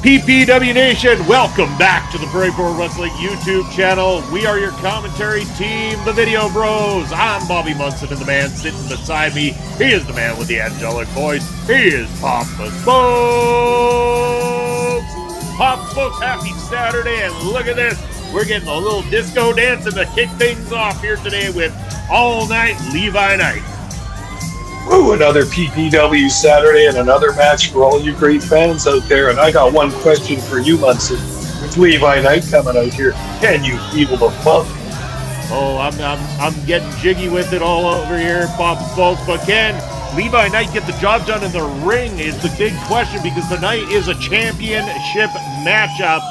PPW Nation, welcome back to the Prairie Pro Wrestling YouTube channel. We are your commentary team, the Video Bros. I'm Bobby Munson, and the man sitting beside me, he is the man with the angelic voice. He is Papa Spokes. Papa Spokes, happy Saturday, and look at this. We're getting a little disco dancing to kick things off here today with All Night Levi Night. Ooh, another PPW Saturday and another match for all you great fans out there. And I got one question for you, Munson. With Levi Night coming out here, can you feel the funk? Oh, I'm getting jiggy with it all over here, Papa Spokes. But can Levi Night get the job done in the ring is the big question, because tonight is a championship matchup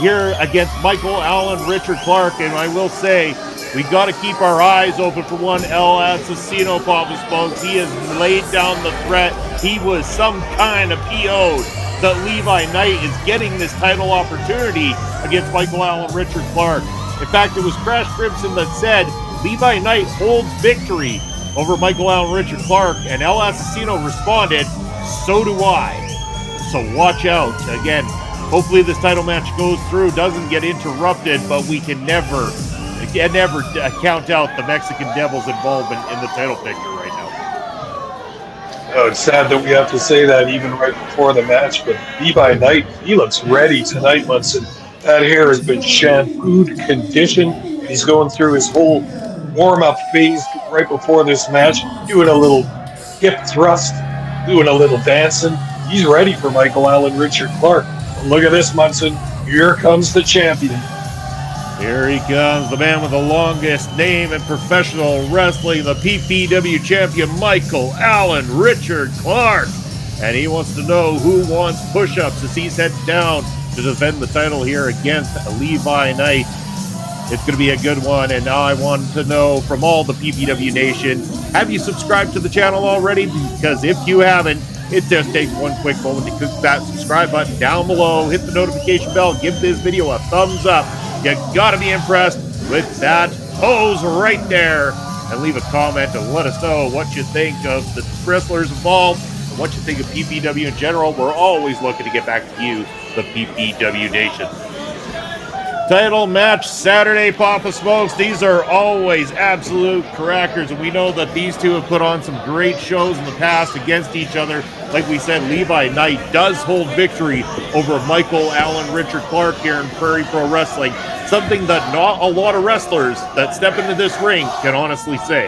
here against Michael Allen, Richard Clark. And I will say, we got to keep our eyes open for one El Assassino, Papa Spokes. He has laid down the threat. He was some kind of PO'd that Levi Night is getting this title opportunity against Michael Allen, Richard Clark. In fact, it was Crash Crimson that said Levi Night holds victory over Michael Allen, Richard Clark, and El Assassino responded, so do I. So watch out. Again, hopefully this title match goes through, doesn't get interrupted, but we can never count out the Mexican Devil's involvement in the title picture right now. Oh, it's sad that we have to say that even right before the match, but Levi Night, he looks ready tonight, Munson. That hair has been shampooed, conditioned. He's going through his whole warm-up phase right before this match, doing a little hip thrust, doing a little dancing. He's ready for Michael Allen, Richard Clark. And look at this, Munson. Here comes the champion. Here he comes, the man with the longest name in professional wrestling, the PPW champion, Michael Allen, Richard Clark. And he wants to know who wants push-ups as he's heading down to defend the title here against Levi Night. It's going to be a good one, and now I want to know from all the PPW Nation, have you subscribed to the channel already? Because if you haven't, it just takes one quick moment to click that subscribe button down below, hit the notification bell, give this video a thumbs up. You gotta be impressed with that pose right there, and leave a comment and let us know what you think of the wrestlers involved and what you think of PPW in general. We're always looking to get back to you, the PPW Nation. Title match Saturday, Papa Smokes. These are always absolute crackers, and we know that these two have put on some great shows in the past against each other. Like we said, Levi Night does hold victory over Michael Allen, Richard Clark here in Prairie Pro Wrestling, something that not a lot of wrestlers that step into this ring can honestly say.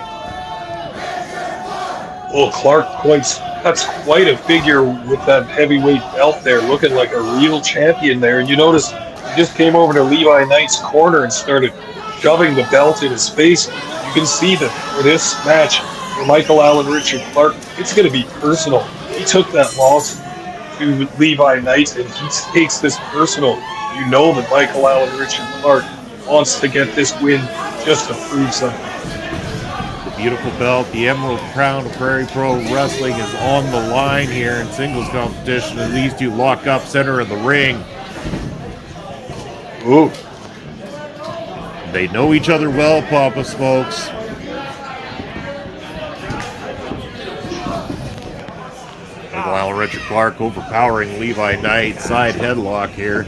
Well, Clark cuts quite a figure with that heavyweight belt there, looking like a real champion there. And you notice he just came over to Levi Knight's corner and started shoving the belt in his face. You can see that for this match, for Michael Allen, Richard Clark, it's going to be personal. He took that loss to Levi Night, and he takes this personal. You know that Michael Allen, Richard Clark wants to get this win just to prove something. The beautiful belt, the Emerald Crown of Prairie Pro Wrestling is on the line here in singles competition, and these two lock up center of the ring. Ooh. They know each other well, Papa Smokes. Michael Allen, Richard Clark overpowering Levi Night, side headlock here.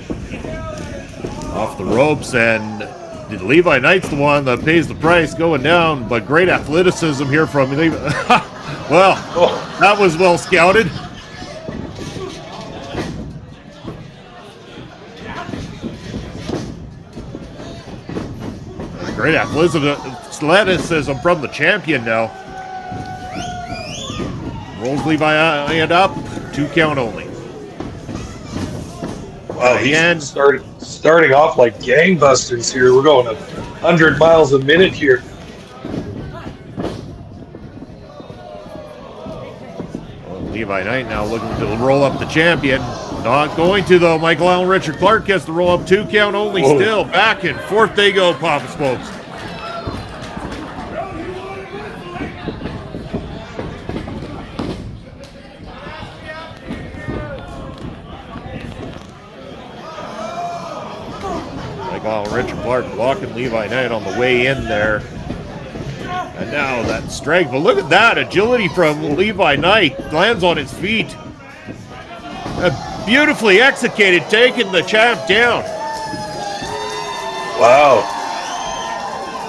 Off the ropes, and Levi Knight's the one that pays the price going down, but great athleticism here from Levi. Well, that was well scouted. Great athleticism from the champion now. Rolls Levi up, 2 count only. Wow, he's starting off like gangbusters here. We're going 100 miles a minute here. Well, Levi Night now looking to roll up the champion. Not going to, though. Michael Allen, Richard Clark gets the roll up, 2 count only. Whoa. Still back and forth they go, Papa Smokes. Richard Clark blocking Levi Night on the way in there. And now that strength. But look at that agility from Levi Night. Lands on his feet. Beautifully executed, taking the champ down. Wow.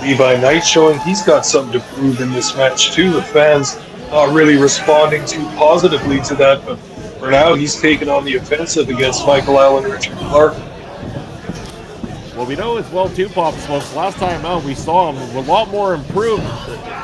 Levi Night showing he's got something to prove in this match too. The fans not really responding too positively to that, but for now he's taking on the offensive against Michael Allen Richard Clark. Well, we know as well too, Papa Smokes, last time out we saw him a lot more improved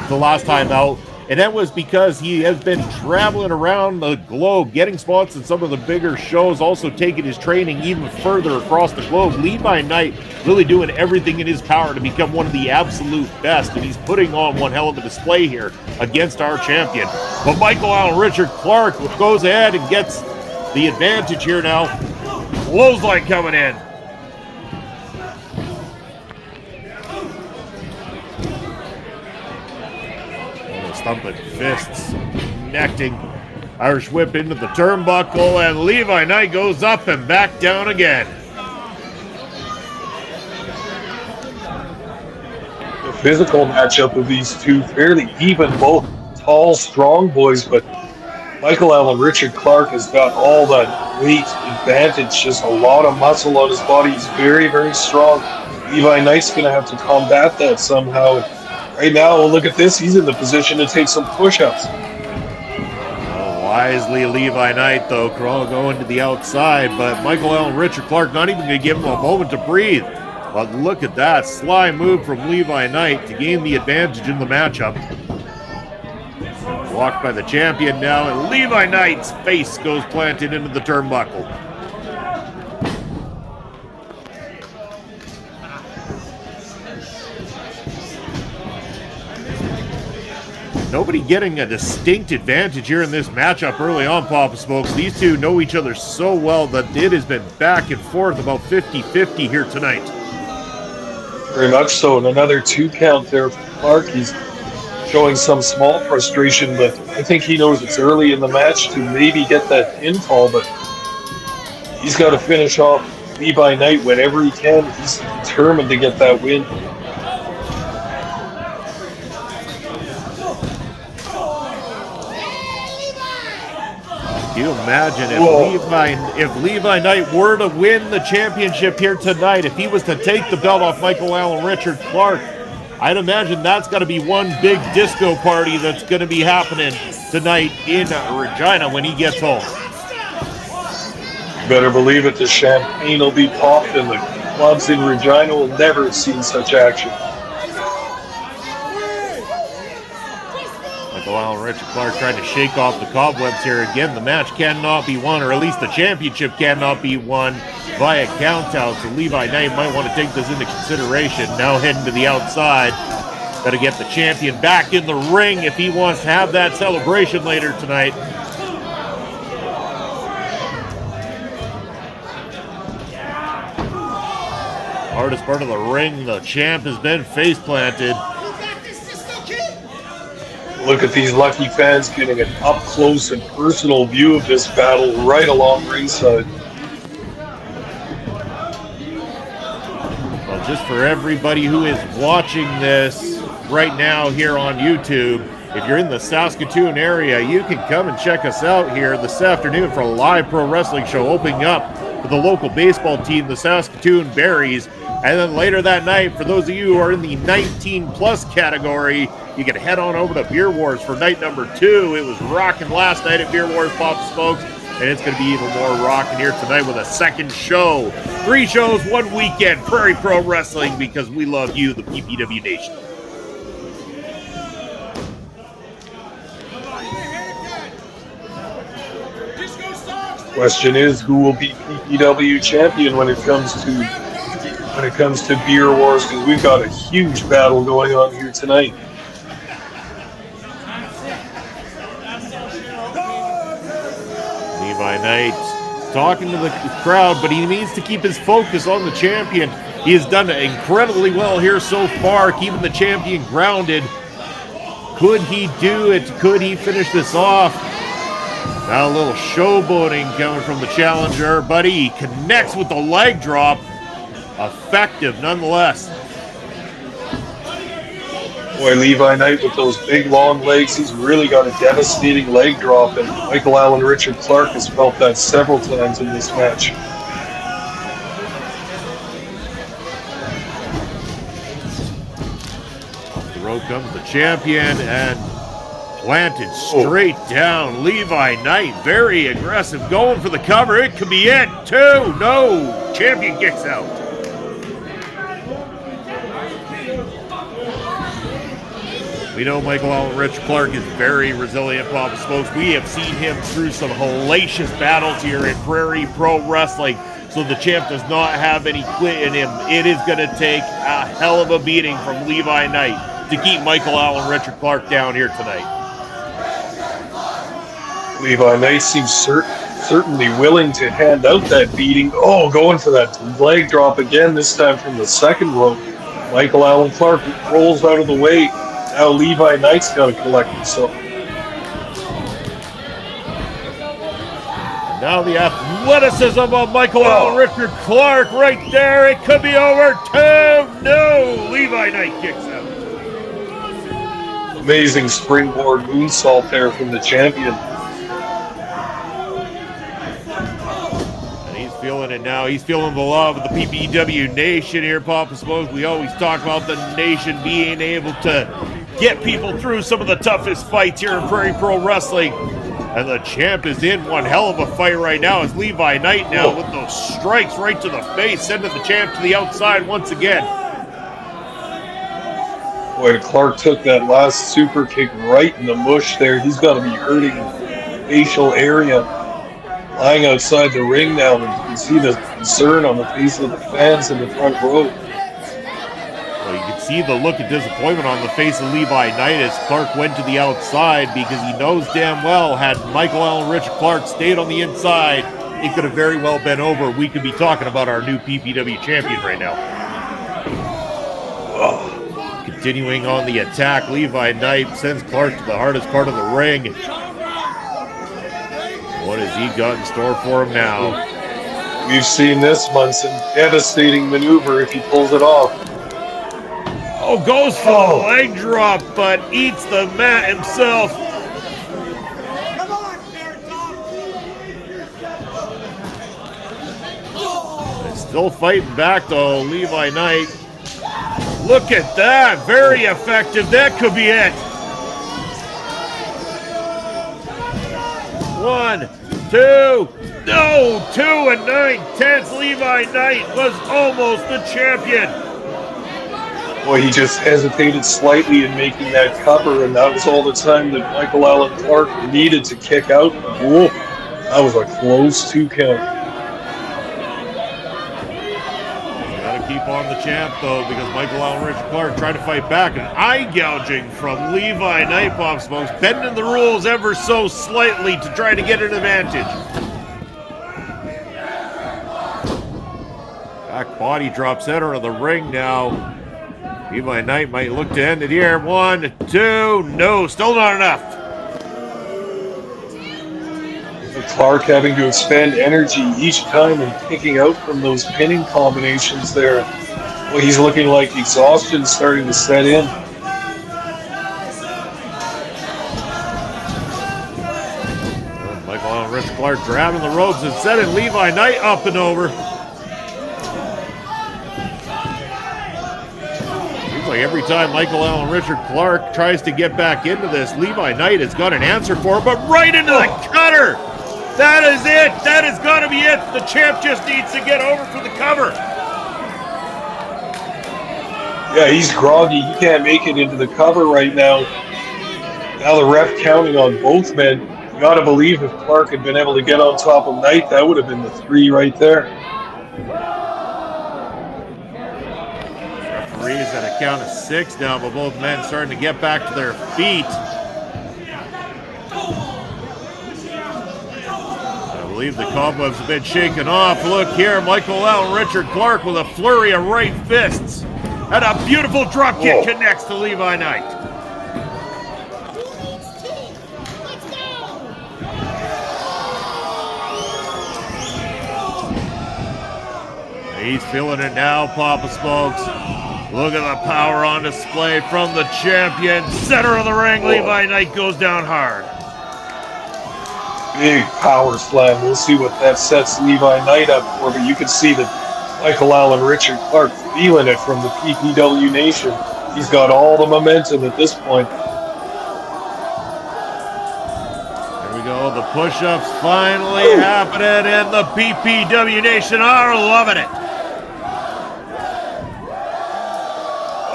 the last time out, and that was because he has been traveling around the globe, getting spots in some of the bigger shows, also taking his training even further across the globe. Levi Night really doing everything in his power to become one of the absolute best, and he's putting on one hell of a display here against our champion. But Michael Allen Richard Clark goes ahead and gets the advantage here now. Clothesline coming in. Thumping fists, connecting. Irish whip into the turnbuckle, and Levi Night goes up and back down again. The physical matchup of these two, fairly even, both tall, strong boys, but Michael Allen Richard Clark has got all that weight advantage, just a lot of muscle on his body. He's very, very strong. Levi Knight's going to have to combat that somehow. Right now, look at this. He's in the position to take some push-ups. Wisely, Levi Night, though, going to the outside, but Michael Allen Richard Clark not even going to give him a moment to breathe. But look at that sly move from Levi Night to gain the advantage in the matchup. Blocked by the champion now, and Levi Knight's face goes planted into the turnbuckle. Nobody getting a distinct advantage here in this matchup early on, Papa Smokes. These two know each other so well that it has been back and forth about 50-50 here tonight. Very much so, and another 2 count there for Clark. He's showing some small frustration, but I think he knows it's early in the match to maybe get that pinfall, but he's got to finish off Levi Night whenever he can. He's determined to get that win. Can you imagine if Levi Night were to win the championship here tonight, if he was to take the belt off Michael Allen Richard Clark, I'd imagine that's got to be one big disco party that's going to be happening tonight in Regina when he gets home. You better believe it, the champagne will be popped and the clubs in Regina will never have seen such action. Michael Allen Richard Clark trying to shake off the cobwebs here again. The match cannot be won, or at least the championship cannot be won via countout. So Levi Knight might want to take this into consideration. Now heading to the outside. Got to get the champion back in the ring if he wants to have that celebration later tonight. Hardest part of the ring, the champ has been face planted. Look at these lucky fans getting an up-close and personal view of this battle right along ringside. Well, just for everybody who is watching this right now here on YouTube, if you're in the Saskatoon area, you can come and check us out here this afternoon for a live pro wrestling show opening up for the local baseball team, the Saskatoon Berries. And then later that night, for those of you who are in the 19-plus category, you can head on over to Beer Wars for night number 2. It was rocking last night at Beer Wars, Pop Smokes, and it's going to be even more rocking here tonight with a second show. 3 shows, 1 weekend, Prairie Pro Wrestling, because we love you, the PPW Nation. Question is, who will be PPW champion when it comes to Beer Wars? Because we've got a huge battle going on here tonight. Levi Knight talking to the crowd, but he needs to keep his focus on the champion. He has done incredibly well here so far, keeping the champion grounded. Could he do it? Could he finish this off? Now a little showboating coming from the challenger, but he connects with the leg drop. Effective nonetheless. Boy, Levi Knight with those big long legs, he's really got a devastating leg drop, and Michael Allen Richard Clark has felt that several times in this match. Off the rope comes the champion and planted straight down. Levi Knight, very aggressive, going for the cover. It could be it, too. No, champion kicks out. We know Michael Allen Richard Clark is very resilient, Papa Smokes. We have seen him through some hellacious battles here in Prairie Pro Wrestling, so the champ does not have any quit in him. It is going to take a hell of a beating from Levi Knight to keep Michael Allen Richard Clark down here tonight. Levi Knight seems certainly willing to hand out that beating. Oh, going for that leg drop again, this time from the second rope. Michael Allen Clark rolls out of the way. Now Levi Knight's got to collect himself. Now the athleticism of Michael Allen Richard Clark right there. It could be over, too. No, Levi Knight kicks out. Amazing springboard moonsault there from the champion. Feeling it now. He's feeling the love of the PPW Nation here, Papa Smokes. We always talk about the Nation being able to get people through some of the toughest fights here in Prairie Pro Wrestling. And the champ is in one hell of a fight right now as Levi Knight now with those strikes right to the face, sending the champ to the outside once again. Boy, Clark took that last super kick right in the mush there. He's got to be hurting the facial area. Lying outside the ring now, and you can see the concern on the face of the fans in the front row. Well, you can see the look of disappointment on the face of Levi Knight as Clark went to the outside because he knows damn well had Michael Allen Richard Clark stayed on the inside, it could have very well been over. We could be talking about our new PPW champion right now. Continuing on the attack, Levi Knight sends Clark to the hardest part of the ring. What has he got in store for him now? We've seen this, Munson. Devastating maneuver if he pulls it off. Oh, goes for the leg drop, but eats the mat himself. They're still fighting back, though, Levi Knight. Look at that. Very effective. That could be it. 1, 2, no, 2 9/10. Levi Knight was almost the champion. Boy, he just hesitated slightly in making that cover, and that was all the time that Michael Allen Clark needed to kick out. Whoa, that was a close 2 count. Keep on the champ, though, because Michael Allen Richard Clark tried to fight back. An eye gouging from Levi Knight, Pop Smokes, bending the rules ever so slightly to try to get an advantage. Back body drop center of the ring now. Levi Knight might look to end it here. 1, 2, no, still not enough. Clark having to expend energy each time and picking out from those pinning combinations there. Well, he's looking like exhaustion starting to set in. Michael Allen Richard Clark grabbing the ropes and setting Levi Knight up and over. Seems like every time Michael Allen Richard Clark tries to get back into this, Levi Knight has got an answer for it, but right into the cutter. That is it. That has got to be it. The champ just needs to get over for the cover. Yeah, he's groggy. He can't make it into the cover right now. Now the ref counting on both men. You got to believe if Clark had been able to get on top of Knight, that would have been the 3 right there. Referees at a count of 6 now, but both men starting to get back to their feet. I believe the cobwebs have been shaken off. Look here, Michael Allen Richard Clark with a flurry of right fists. And a beautiful drop kick connects to Levi Knight. He's feeling it now, Papa Smokes. Look at the power on display from the champion. Center of the ring, Levi Night goes down hard. Big power slam. We'll see what that sets Levi Night up for, but you can see that Michael Allen, Richard Clark feeling it from the PPW Nation. He's got all the momentum at this point. There we go. The push-ups finally happening, and the PPW Nation are loving it.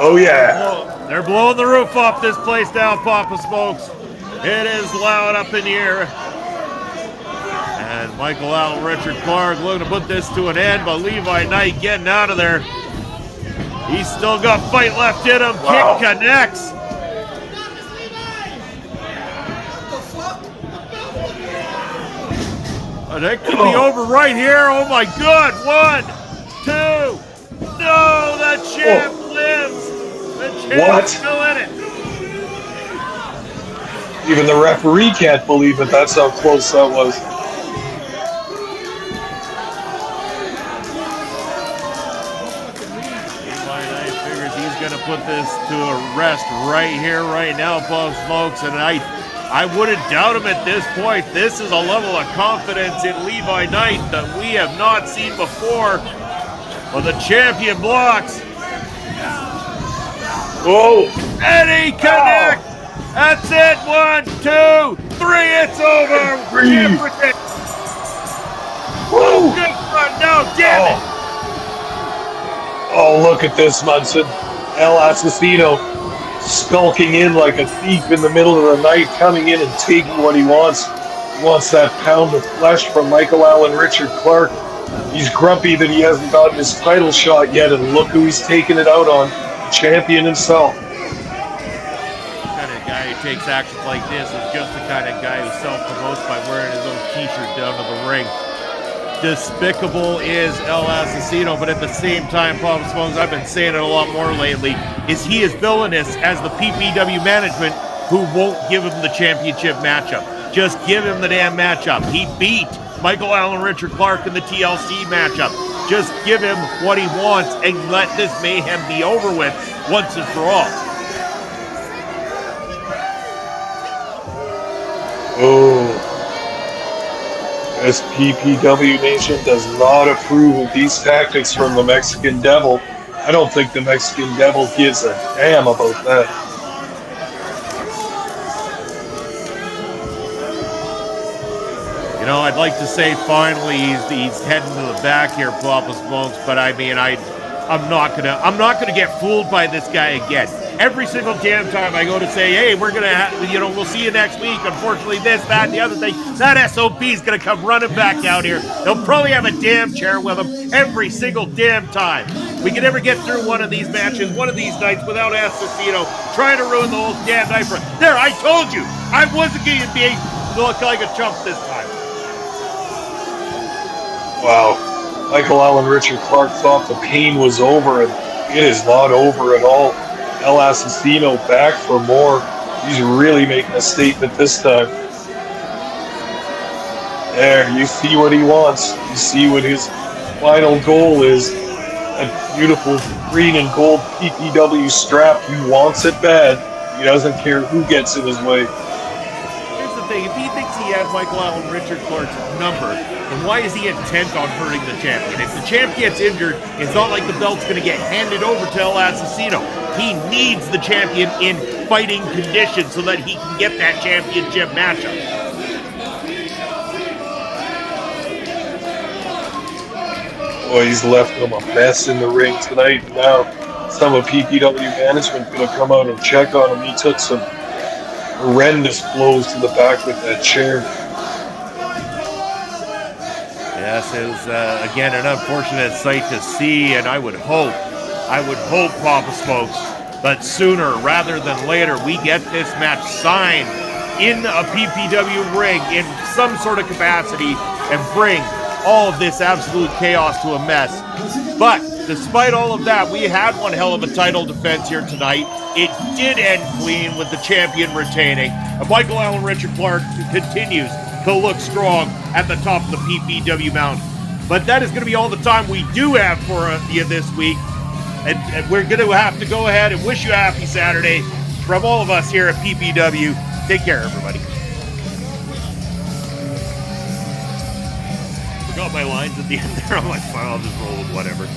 Oh, yeah. They're blowing the roof off this place down, Papa Smokes. It is loud up in the air. And Michael Allen, Richard Clark looking to put this to an end, but Levi Night getting out of there. He's still got fight left in him. Wow. Kick connects. Oh, that could be over right here. Oh my God. 1, 2. No, that champ lives. The champ's still in it. Even the referee can't believe it. That's how close that was. Levi Night figures he's going to put this to a rest right here, right now, Pop Smokes. And I wouldn't doubt him at this point. This is a level of confidence in Levi Night that we have not seen before. But the champion blocks. Whoa! And he connects. That's it. 1, 2, 3. It's over. Whoa! Good run. No, damn it. Oh, look at this, Munson. El Assassino skulking in like a thief in the middle of the night, coming in and taking what he wants. He wants that pound of flesh from Michael Allen, Richard Clark. He's grumpy that he hasn't gotten his title shot yet, and look who he's taking it out on. The champion himself. The kind of guy who takes actions like this is just the kind of guy who self-promotes by wearing his own t-shirt down to the ring. Despicable is El Assassino, but at the same time, Papa Smokes, I've been saying it a lot more lately, is he is villainous as the PPW management who won't give him the championship matchup. Just give him the damn matchup. He beat Michael Allen, Richard Clark in the TLC matchup. Just give him what he wants and let this mayhem be over with once and for all. Oh. This PPW Nation does not approve of these tactics from the Mexican Devil. I don't think the Mexican Devil gives a damn about that. You know, I'd like to say finally he's heading to the back here, Papa Smokes, but I mean, I'm not gonna get fooled by this guy again. Every single damn time I go to say, hey, we're gonna, we'll see you next week. Unfortunately, this, that, and the other thing, that SOB is gonna come running back out here. They'll probably have a damn chair with him every single damn time. We can never get through one of these matches, one of these nights without Assassino trying to ruin the whole damn night for it. There, I told you, I wasn't going to be look like a chump this time. Wow. Michael Allen, Richard Clark thought the pain was over, and it is not over at all. El Assassino back for more. He's really making a statement this time. There, you see what he wants. You see what his final goal is. That beautiful green and gold PPW strap. He wants it bad. He doesn't care who gets in his way. Here's the thing. If he thinks he has Michael Allen, Richard Clark's number, then why is he intent on hurting the champion? If the champ gets injured, it's not like the belt's going to get handed over to El Assassino. He needs the champion in fighting condition so that he can get that championship matchup. Boy, he's left him a mess in the ring tonight. Now, some of PPW management going to come out and check on him. He took some horrendous blows to the back with that chair. Yes, it was, again, an unfortunate sight to see, and I would hope, Papa Smokes, that sooner rather than later we get this match signed in a PPW ring in some sort of capacity and bring all of this absolute chaos to a mess. But despite all of that, we had one hell of a title defense here tonight. It did end clean with the champion retaining. And Michael Allen, Richard Clark continues to look strong at the top of the PPW mountain. But that is going to be all the time we do have for you this week. And we're going to have to go ahead and wish you a happy Saturday from all of us here at PPW. Take care, everybody. Forgot my lines at the end there on my phone. I'll just roll with whatever.